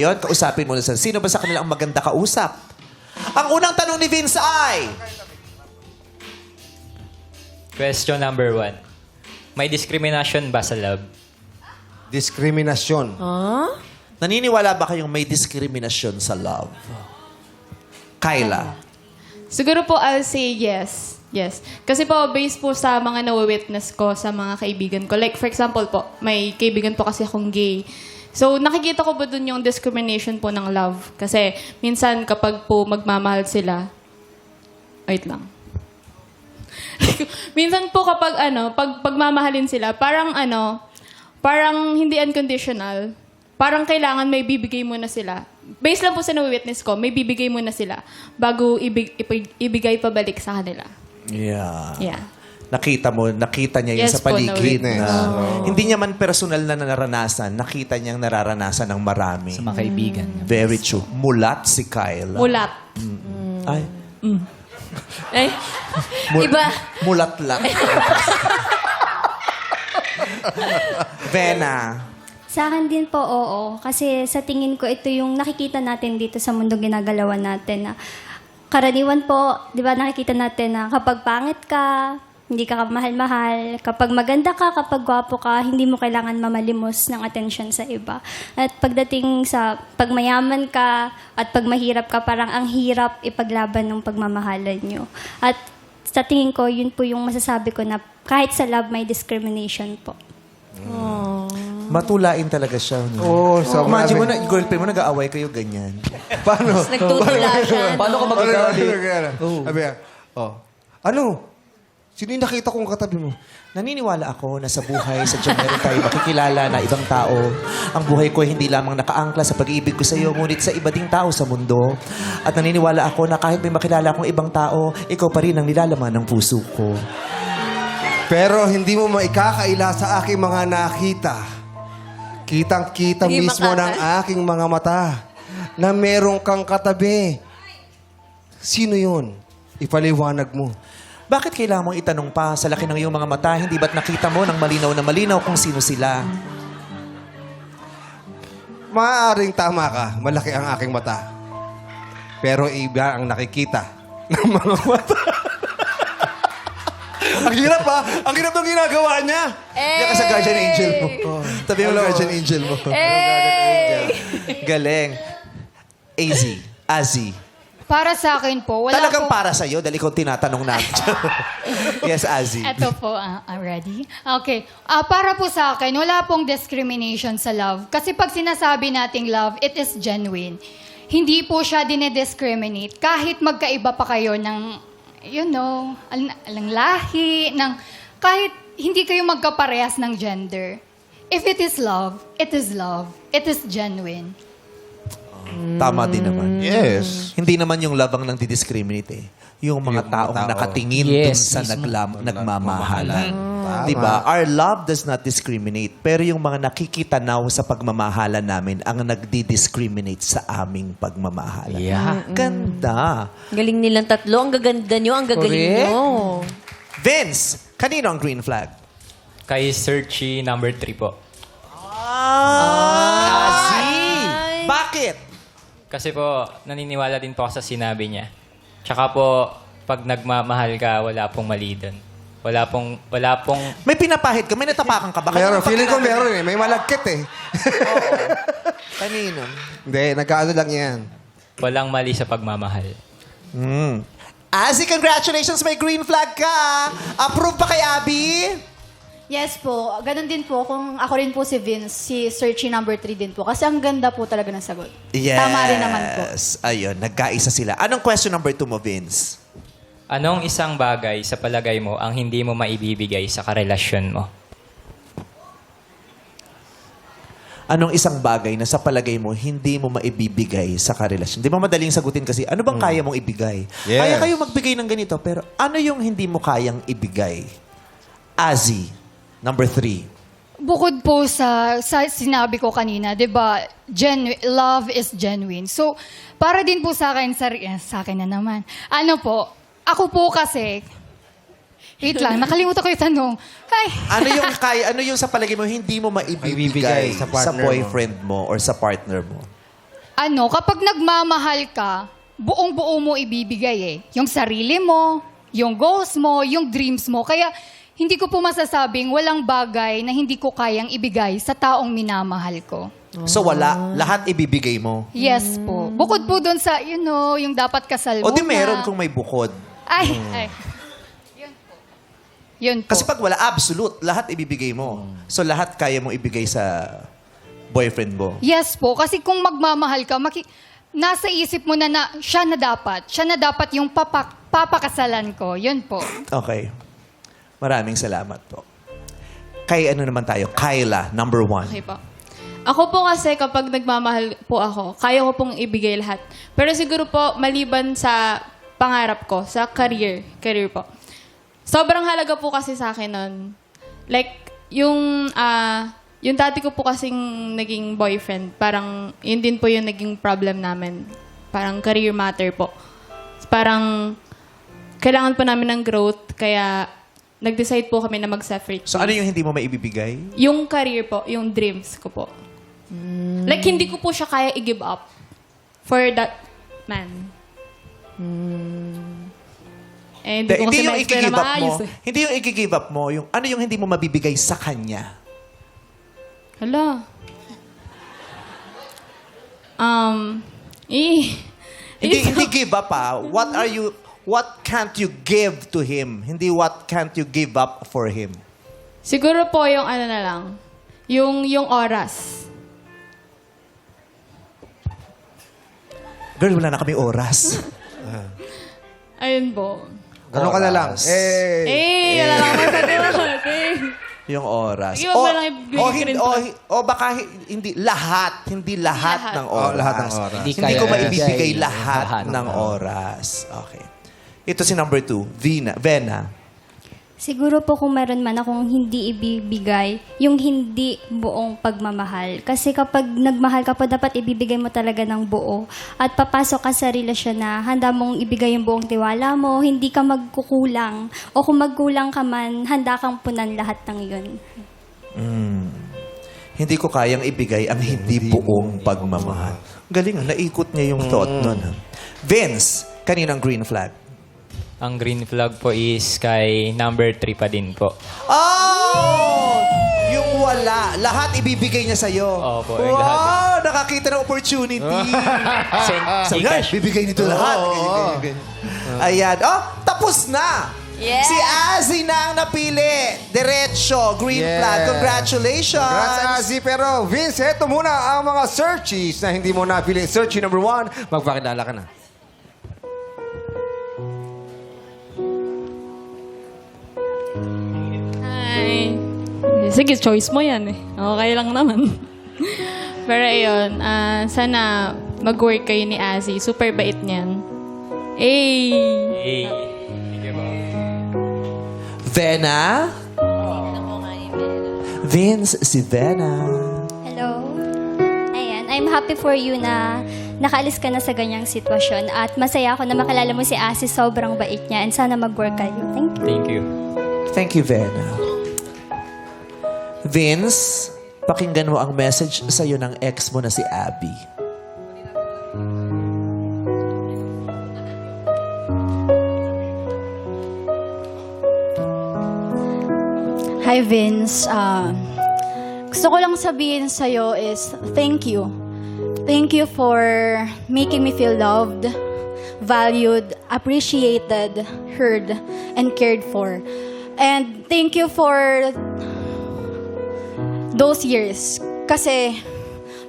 Yon, kausapin mo na sa sino ba sa kanila ang maganda kausap? Ang unang tanong ni Vince ay... Question number 1. May discrimination ba sa love? Diskriminasyon. Naniniwala ba kayong may diskriminasyon sa love? Kyla. Siguro po I'll say yes. Yes. Kasi po, based po sa mga nawi-witness ko sa mga kaibigan ko. Like, for example po, may kaibigan po kasi akong gay. So, nakikita ko po dun yung discrimination po ng love. Kasi, minsan kapag po magmamahal sila, wait lang. Minsan po kapag pagmamahalin sila, parang hindi unconditional. Parang kailangan may bibigay muna sila. Based lang po sa nawi-witness ko, may bibigay muna sila bago ibigay pabalik sa kanila. Yeah. Yeah. Nakita niya yun Yes sa po, paligid no-witness. na hindi niya man personal na nararanasan, nakita niyang nararanasan ng marami. Sa mga kaibigan. Very true. Mulat si Kyla. Mulat. Ay, Ay, iba. mulat lang. Vena. Sa akin din po, oo. Kasi sa tingin ko, ito yung nakikita natin dito sa mundong ginagalawan natin. Na karaniwan po, di ba nakikita natin na kapag pangit ka, hindi ka kamahal-mahal. Kapag maganda ka, kapag gwapo ka, hindi mo kailangan mamalimos ng atensyon sa iba. At pagdating sa pagmayaman ka at pag mahirap ka, parang ang hirap ipaglaban ng pagmamahalan nyo. At sa tingin ko, yun po yung masasabi ko na kahit sa love, may discrimination po. Matulain talaga siya. No? Oo, so Imagine mo marami. na, girlfriend mo, nag-aaway kayo ganyan. Paano? Nagtutula siya. Paano ka magagalit? Sabi niya, ano? Sino yung nakita kong katabi mo? Naniniwala ako na sa buhay, sa Diyan meron tayo makikilala na ibang tao. Ang buhay ko ay hindi lamang nakaangkla sa pag-ibig ko sa iyo, ngunit sa iba ding tao sa mundo. At naniniwala ako na kahit may makilala akong ibang tao, ikaw pa rin ang nilalaman ng puso ko. Pero hindi mo maikakaila sa aking mga nakita. Kitang-kita Hindi mismo ng aking mga mata na merong kang katabi. Sino yun? Ipaliwanag mo. Bakit kailangan mong itanong pa sa laki ng iyong mga mata? Hindi ba't nakita mo ng malinaw na malinaw kung sino sila? Maaaring tama ka, malaki ang aking mata. Pero iba ang nakikita ng mga mata. Ang hirap ha? Ang hirap ng ginagawa niya. Yan ka sa guardian angel mo. Tabi mo guardian angel mo. Galing. AZ. Azzy. Para sa akin po, wala Talagang po... para sa'yo dahil ikaw tinatanong namin. Yes, Azzy. Ito po, I'm ready. Okay. Para po sa akin, wala pong discrimination sa love. Kasi pag sinasabi nating love, it is genuine. Hindi po siya dinediscriminate. Kahit magkaiba pa kayo ng, alang lahi, kahit hindi kayo magkaparehas ng gender. If it is love, it is love. It is genuine. Tama din naman. Yes. Hindi naman yung labang nang didiscriminate eh. Yung mga taong tao. nakatingin dun Yes, sa mismo. nagmamahalan. Tama. Diba? Our love does not discriminate. Pero yung mga nakikitanaw sa pagmamahalan namin ang nagdi-discriminate sa aming pagmamahalan. Yeah. Ganda. Galing nilang tatlo. Ang gaganda nyo. Ang gagaling Correct. nyo. Vince, kanino ang green flag? Kay Searchy number 3 po. Azzy! Bakit? Kasi po, naniniwala din po ako sa sinabi niya. Tsaka po, pag nagmamahal ka, wala pong mali doon. Wala pong... May pinapahid ka? May natapakan ka ba? Meron. Feeling ko meron eh. May malagkit eh. Kanino? Hindi, nagkaano lang yan. Walang mali sa pagmamahal. Azzy, congratulations! May green flag ka! Approve ba kay Abby? Yes po. Ganon din po. Kung ako rin po si Vince, si Searchy number 3 din po. Kasi ang ganda po talaga ng sagot. Yes. Tama rin naman po. Ayun, nagkaisa sila. Anong question number 2 mo, Vince? Anong isang bagay sa palagay mo ang hindi mo maibibigay sa karelasyon mo? Anong isang bagay na sa palagay mo hindi mo maibibigay sa karelasyon? Di ba madaling sagutin kasi, ano bang kaya mong ibigay? Yes. Kaya kayo magbigay ng ganito, pero ano yung hindi mo kayang ibigay? Azzy, number 3. Bukod po sa sinabi ko kanina, 'di ba? Love is genuine. So, para din po sa akin sa akin na naman. Ano po? Ako po kasi wait lang, nakalimutan ko yung tanong. Ay. Ano yung sa palagay mo hindi mo maibibigay Maibibigay sa sa partner boyfriend mo or sa partner mo? kapag nagmamahal ka, buong-buo mo ibibigay eh. Yung sarili mo, yung goals mo, yung dreams mo. Kaya hindi ko po masasabing walang bagay na hindi ko kayang ibigay sa taong minamahal ko. So wala, lahat ibibigay mo. Yes po. Bukod po doon sa, yung dapat kasal O di muna. meron kung may bukod. Ay. Yun po. Yun po. Kasi pag wala, absolute, lahat ibibigay mo. So lahat kaya mong ibigay sa boyfriend mo. Yes po. Kasi kung magmamahal ka, nasa isip mo na siya na dapat yung papakasalan ko. Yun po. Okay. Maraming salamat po. Kay ano naman tayo? Kyla, number 1. Okay po. Ako po kasi kapag nagmamahal po ako, kaya ko pong ibigay lahat. Pero siguro po, maliban sa pangarap ko, sa career po. Sobrang halaga po kasi sa akin nun. Like, yung dati ko po kasing naging boyfriend, parang yun din po yung naging problem namin. Parang career matter po. Parang kailangan po namin ng growth, kaya nag-decide po kami na mag-separate. So ano yung hindi mo maibibigay? Yung career po, yung dreams ko po. Like, hindi ko po siya kaya i-give up for that man. Eh, hindi ko kasi yung ma-explain na i-give up mo. maayos eh. Hindi yung i-give up mo. Yung, ano yung hindi mo mabibigay sa kanya? Hala. Hindi give up what can't you give to him? Hindi what can't you give up for him? Siguro po yung ano na lang. Yung oras. Girl, wala na kami oras. Ayun po. Ganun ka na lang. Oras. Wala lang ako sagot. Yung oras. Sige, wag mo lang ibigay rin O baka hindi lahat ng oras. Lahat ng oras. Hindi ko maibibigay lahat ng oras. Okay. Ito si number 2, Vena. Siguro po kung meron man akong hindi ibibigay, yung hindi buong pagmamahal. Kasi kapag nagmahal ka po, dapat ibibigay mo talaga ng buo. At papasok ka sa relasyon na handa mong ibigay yung buong tiwala mo, hindi ka magkukulang. O kung magkulang ka man, handa kang punan lahat ng yun. Hindi ko kayang ibigay ang hindi buong pagmamahal. Galing, naikot niya yung thought nun. Vince, kaninang green flag? Ang green flag po is kay number 3 pa din po. Oh! Yung wala. Lahat ibibigay niya sa'yo. Opo, Wow! yung lahat. Nakakita ng opportunity. Sabi nga, Gcash. bibigay nito lahat. Ayan. Oh, tapos na! Yeah. Si Azzy na ang napili. Diretso, green Yeah. flag. Congratulations! Congrats, Azzy. Pero Vince, eto muna ang mga searchies na hindi mo napili. Searchie number 1, magpakilala ka na. Hi. Sige, choice mo yan eh. Okay lang naman. Pero ayun, sana mag-work kayo ni Azzy. Super bait niyan. Hey! Hey. Thank you po. Vena? Vince, si Vena. Hello? Ayan, I'm happy for you na nakaalis ka na sa ganyang sitwasyon. At masaya ako na makilala mo si Asi. Sobrang bait niya. And sana mag-work kayo. Thank you. Thank you. Thank you, Vena. Vince, pakinggan mo ang message sa'yo ng ex mo na si Abby. Hi, Vince. Gusto ko lang sabihin sa'yo is thank you. Thank you for making me feel loved, valued, appreciated, heard, and cared for. And thank you for those years. Kasi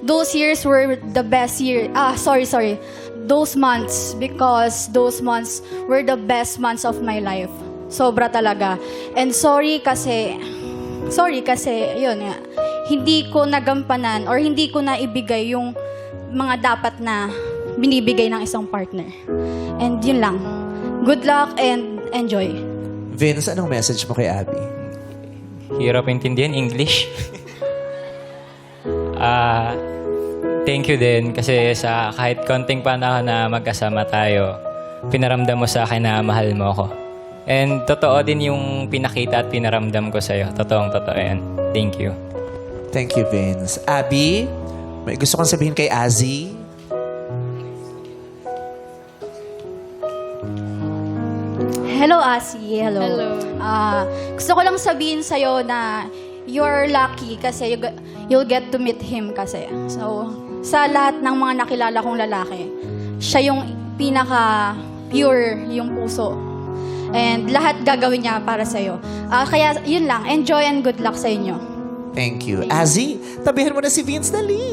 those years were the best year. Sorry. Those months. Because those months were the best months of my life. Sobra talaga. And sorry kasi, yun nga, hindi ko nagampanan or hindi ko na ibigay yung mga dapat na binibigay ng isang partner. And yun lang. Good luck and enjoy. Vince, anong message mo kay Abby? Hirap intindihan English. Thank you din kasi sa kahit konting panahon na magkasama tayo, pinaramdam mo sa akin na mahal mo ako. And totoo din yung pinakita at pinaramdam ko sa'yo. Totoong-totoo yan. Thank you. Thank you, Vince. Abby, may gusto kong sabihin kay Azzy? Asi. Hello. Hello. Gusto ko lang sabihin sa'yo na you're lucky kasi you'll get to meet him kasi. So, sa lahat ng mga nakilala kong lalaki, siya yung pinaka-pure yung puso. And lahat gagawin niya para sa'yo. Kaya, yun lang. Enjoy and good luck sa inyo. Thank you. Azzy, tabihan mo na si Vince, dali.